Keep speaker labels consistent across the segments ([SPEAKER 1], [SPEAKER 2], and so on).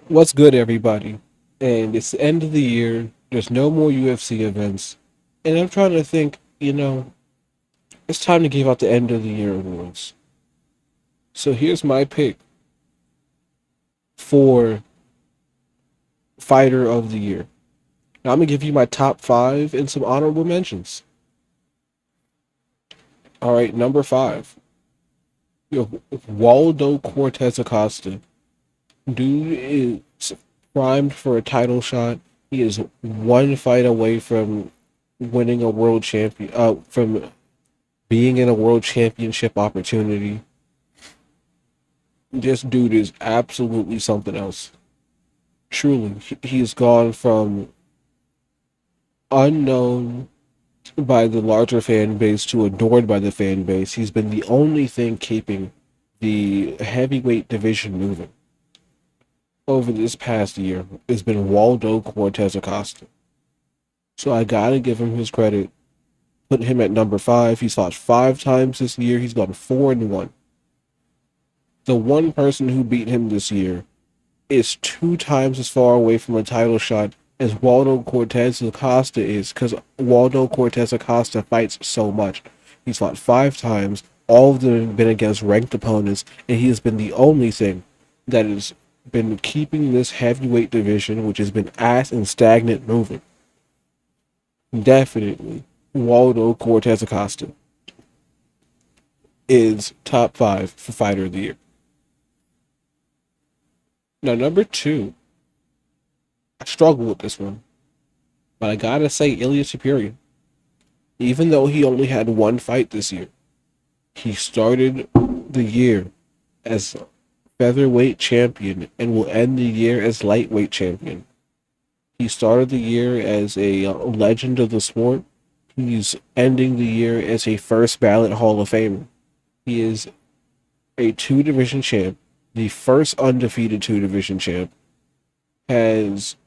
[SPEAKER 1] What's good, everybody? And it's the end of the year. There's no more UFC events. And I'm trying to think, it's time to give out the end of the year awards. So here's my pick for Fighter of the Year. Now I'm going to give you my top five and some honorable mentions. All right, number five. You have Waldo Cortez Acosta. Dude is primed for a title shot. He is one fight away from winning a world champion, from being in a world championship opportunity. This dude is absolutely something else. Truly, he's gone from unknown by the larger fan base to adored by the fan base. He's been the only thing keeping the heavyweight division moving over this past year. Has been Waldo Cortez Acosta. So I gotta give him his credit. Put him at number five. He's fought five times this year. He's gone 4-1. The one person who beat him this year is two times as far away from a title shot as Waldo Cortez Acosta is, because Waldo Cortez Acosta fights so much. He's fought five times. All of them have been against ranked opponents, and he has been the only thing that has been keeping this heavyweight division, which has been ass and stagnant, moving. Definitely, Waldo Cortez Acosta is top five for Fighter of the Year. Now, number two, I struggle with this one, but I gotta say Ilya Superior. Even though he only had one fight this year, he started the year as featherweight champion and will end the year as lightweight champion. He started the year as a legend of the sport. He's ending the year as a first ballot Hall of Famer. He is a two division champ, the first undefeated two division champ, has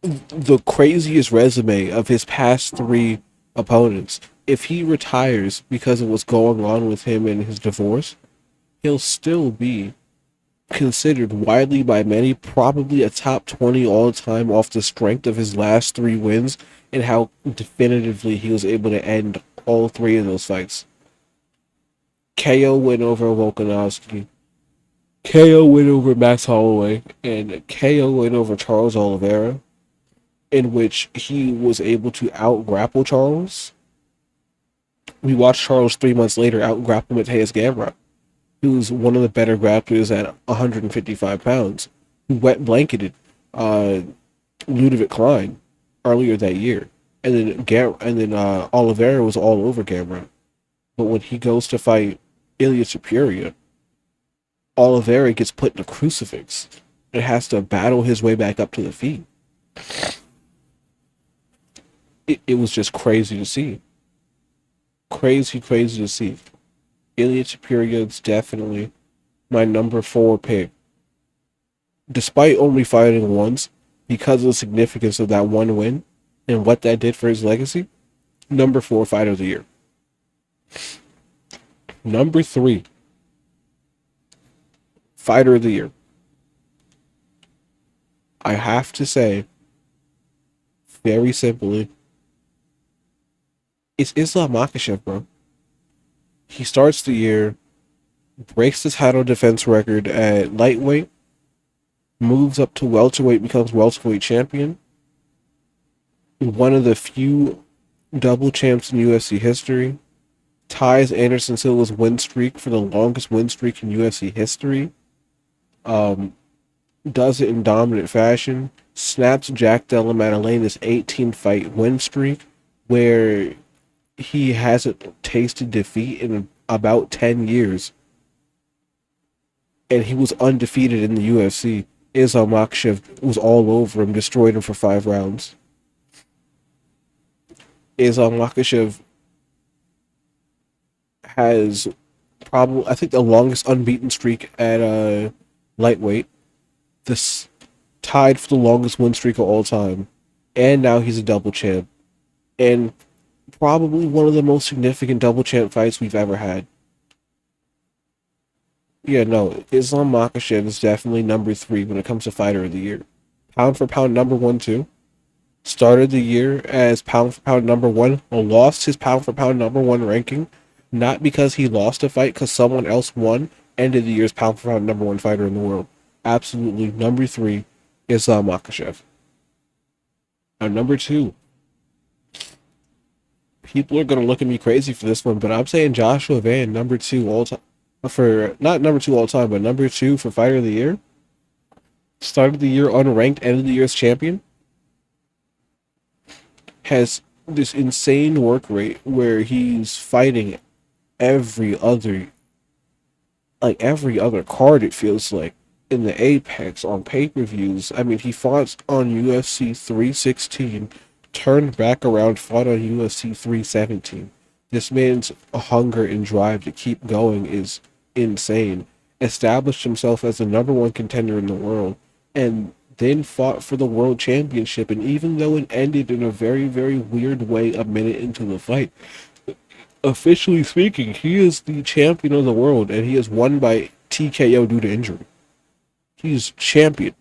[SPEAKER 1] the craziest resume of his past three opponents. If he retires because of what's going on with him and his divorce, he'll still be considered widely by many probably a top 20 all time off the strength of his last three wins and how definitively he was able to end all three of those fights. KO win over Volkanovski, KO win over Max Holloway, and KO win over Charles Oliveira, in which he was able to out grapple Charles. We watched Charles 3 months later out grapple Mateus Gamrot, who's one of the better grapplers at 155 pounds, who wet blanketed Ludovic Klein earlier that year. And then Oliveira was all over Gamrot. But when he goes to fight Ilya Superior, Oliveira gets put in a crucifix and has to battle his way back up to the feet. It was just crazy to see. Crazy, crazy to see. Ilya Superior is definitely my number four pick. Despite only fighting once, because of the significance of that one win and what that did for his legacy, number four fighter of the year. Number three fighter of the year. I have to say, very simply, it's Islam Makhachev, bro. He starts the year, breaks the title defense record at lightweight, moves up to welterweight, becomes welterweight champion. One of the few double champs in UFC history. Ties Anderson Silva's win streak for the longest win streak in UFC history. Does it in dominant fashion. Snaps Jack Della Maddalena's 18-fight win streak, where he hasn't tasted defeat in about 10 years. And he was undefeated in the UFC. Islam Makhachev was all over him, destroyed him for 5 rounds. Islam Makhachev has probably, I think, the longest unbeaten streak at lightweight. This tied for the longest win streak of all time. And now he's a double champ. And probably one of the most significant double champ fights we've ever had. Yeah, no, Islam Makhachev is definitely number three when it comes to fighter of the year. Pound for pound, number one, too. Started the year as pound for pound number one, lost his pound for pound number one ranking, not because he lost a fight, because someone else won, ended the year's pound for pound number one fighter in the world. Absolutely, number three, Islam Makhachev. Now, number two, people are gonna look at me crazy for this one, but I'm saying Joshua Van, number two all time, for not number two all time, but number two for fighter of the year. Started the year unranked, ended the year as champion. Has this insane work rate where he's fighting every other every other card, it feels like, in the Apex on pay-per-views. I mean, he fought on UFC 316, turned back around, fought on UFC 317. This man's hunger and drive to keep going is insane. Established himself as the number one contender in the world, and then fought for the world championship. And even though it ended in a very, very weird way a minute into the fight, officially speaking, he is the champion of the world, and he is won by TKO due to injury. He's champion.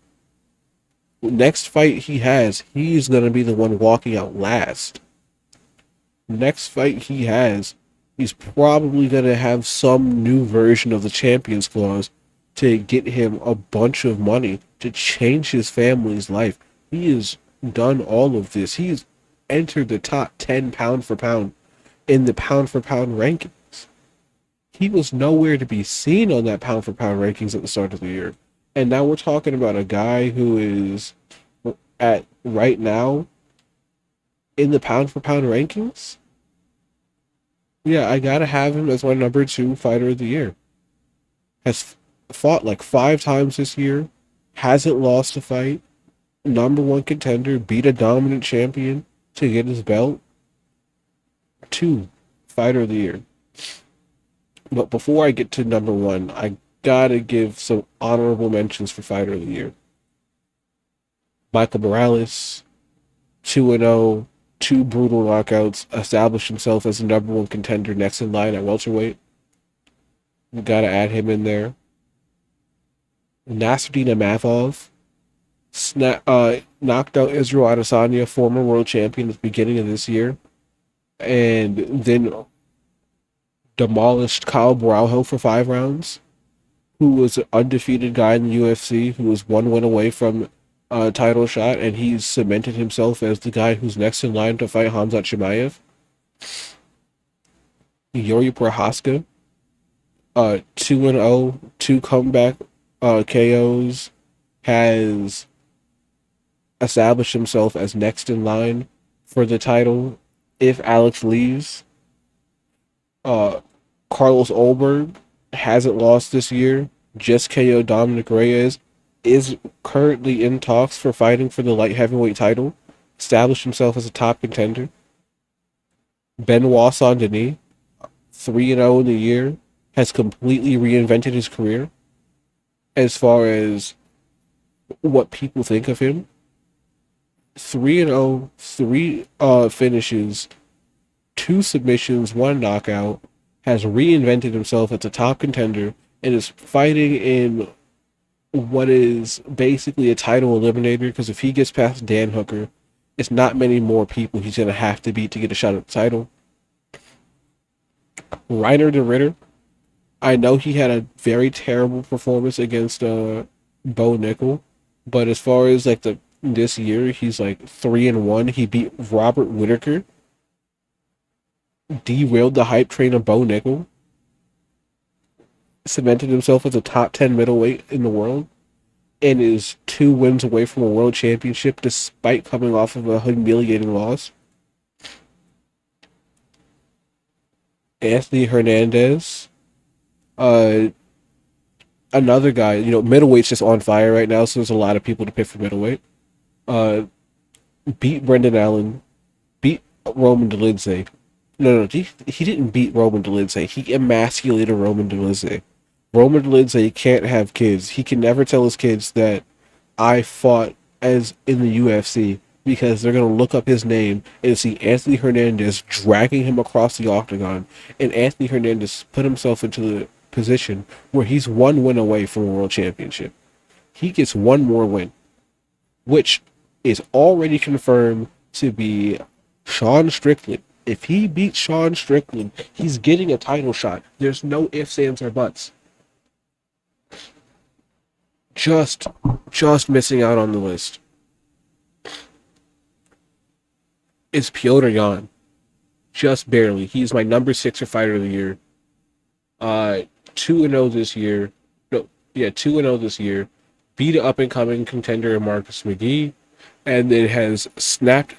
[SPEAKER 1] Next fight he has, he's gonna be the one walking out last. Next fight he has, he's probably gonna have some new version of the Champions Clause to get him a bunch of money to change his family's life. He has done all of this. He's entered the top 10 pound for pound in the pound for pound rankings. He was nowhere to be seen on that pound for pound rankings at the start of the year. And now we're talking about a guy who is at right now in the pound for pound rankings. Yeah, I gotta have him as my number two fighter of the year. Has fought like 5 times this year, hasn't lost a fight, number one contender, beat a dominant champion to get his belt. Two, fighter of the year. But before I get to number one, I gotta give some honorable mentions for fighter of the year. Michael Morales, 2-0, two brutal knockouts, established himself as the number one contender next in line at welterweight. We gotta add him in there. Nasruddin Imavov knocked out Israel Adesanya, former world champion, at the beginning of this year, and then demolished Kyle Boraujo for 5 rounds, who was an undefeated guy in the UFC, who was one win away from a title shot, and he's cemented himself as the guy who's next in line to fight Hamzat Chimaev. Yuri Prohaska, 2-0, two comeback KOs, has established himself as next in line for the title if Alex leaves. Carlos Olberg hasn't lost this year, just KO Dominic Reyes, is currently in talks for fighting for the light heavyweight title, established himself as a top contender. Benoit Saint Denis, 3-0 in the year, has completely reinvented his career as far as what people think of him. 3-0, three finishes, 2 submissions, 1 knockout, has reinvented himself as a top contender, and is fighting in what is basically a title eliminator, because if he gets past Dan Hooker, it's not many more people he's going to have to beat to get a shot at the title. Reiner de Ritter, I know he had a very terrible performance against Bo Nickel, but as far as like this year, he's like 3-1. He beat Robert Whitaker, derailed the hype train of Bo Nickel, cemented himself as a top 10 middleweight in the world, and is 2 wins away from a world championship despite coming off of a humiliating loss. Anthony Hernandez, another guy, middleweight's just on fire right now, so there's a lot of people to pick for middleweight. Beat Brendan Allen, beat Roman Dolidze. No, he didn't beat Roman Dolidze. He emasculated Roman Dolidze. Roman Dolidze can't have kids. He can never tell his kids that I fought as in the UFC, because they're going to look up his name and see Anthony Hernandez dragging him across the octagon. And Anthony Hernandez put himself into position where he's one win away from a world championship. He gets one more win, which is already confirmed to be Sean Strickland. If he beats Sean Strickland, he's getting a title shot. There's no ifs, ands, or buts. Just missing out on the list is Piotr Jan. Just barely. He's my number 6 fighter of the year. 2-0 this year. No, yeah, 2-0 this year. Beat an up-and-coming contender Marcus McGee, and then has snapped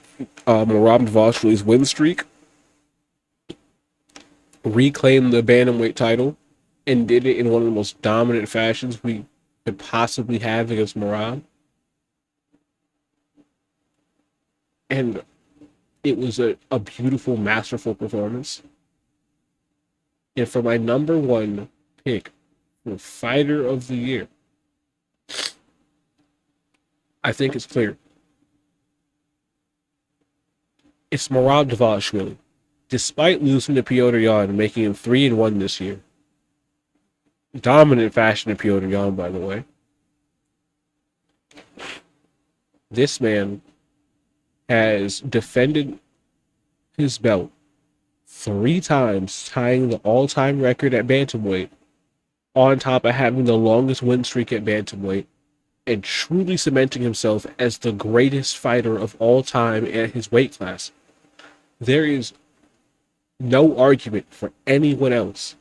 [SPEAKER 1] Merab Dvalishvili's win streak, reclaimed the bantamweight title, and did it in one of the most dominant fashions we could possibly have against Merab. And it was a beautiful, masterful performance. And for my number 1 pick for fighter of the year, I think it's clear. It's Merab Dvalishvili. Despite losing to Piotr Jan and making him 3-1 this year. Dominant fashion of Piotr Jan, by the way. This man has defended his belt 3 times, tying the all-time record at bantamweight, on top of having the longest win streak at bantamweight, and truly cementing himself as the greatest fighter of all time at his weight class. There is no argument for anyone else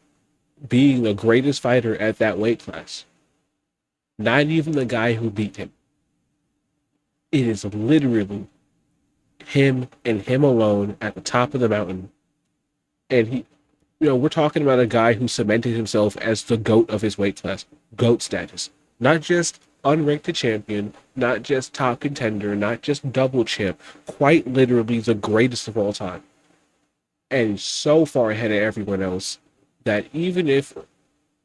[SPEAKER 1] being the greatest fighter at that weight class. Not even the guy who beat him. It is literally him and him alone at the top of the mountain. And he, we're talking about a guy who cemented himself as the GOAT of his weight class. GOAT status. Not just unranked champion, not just top contender, not just double champ. Quite literally the greatest of all time. And so far ahead of everyone else that even if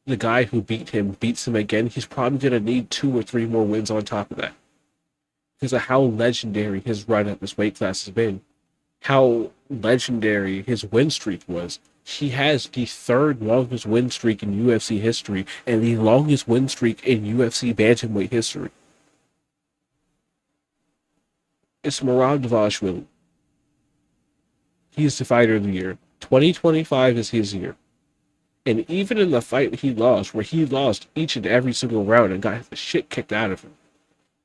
[SPEAKER 1] the guy who beat him beats him again, he's probably going to need 2 or 3 more wins on top of that. Because of how legendary his run at this weight class has been. How legendary his win streak was. He has the 3rd longest win streak in UFC history and the longest win streak in UFC bantamweight history. It's Merab Dvalishvili. He's the fighter of the year. 2025 is his year. And even in the fight he lost, where he lost each and every single round and got the shit kicked out of him,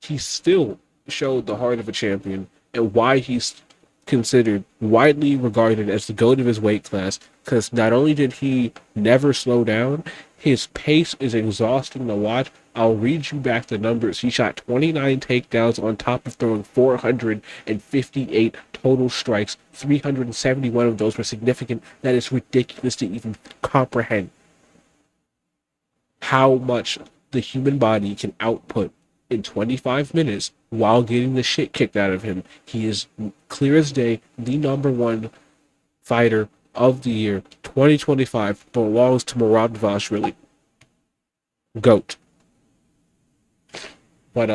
[SPEAKER 1] he still showed the heart of a champion and why he's considered widely regarded as the GOAT of his weight class, because not only did he never slow down, his pace is exhausting to watch. I'll read you back the numbers. He shot 29 takedowns on top of throwing 458 total strikes. 371 of those were significant. That is ridiculous to even comprehend how much the human body can output in 25 minutes while getting the shit kicked out of him. He is clear as day the number 1 fighter of the year. 2025 belongs to Merab Dvalishvili. GOAT. But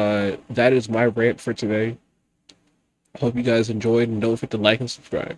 [SPEAKER 1] that is my rant for today. Hope you guys enjoyed, and don't forget to like and subscribe.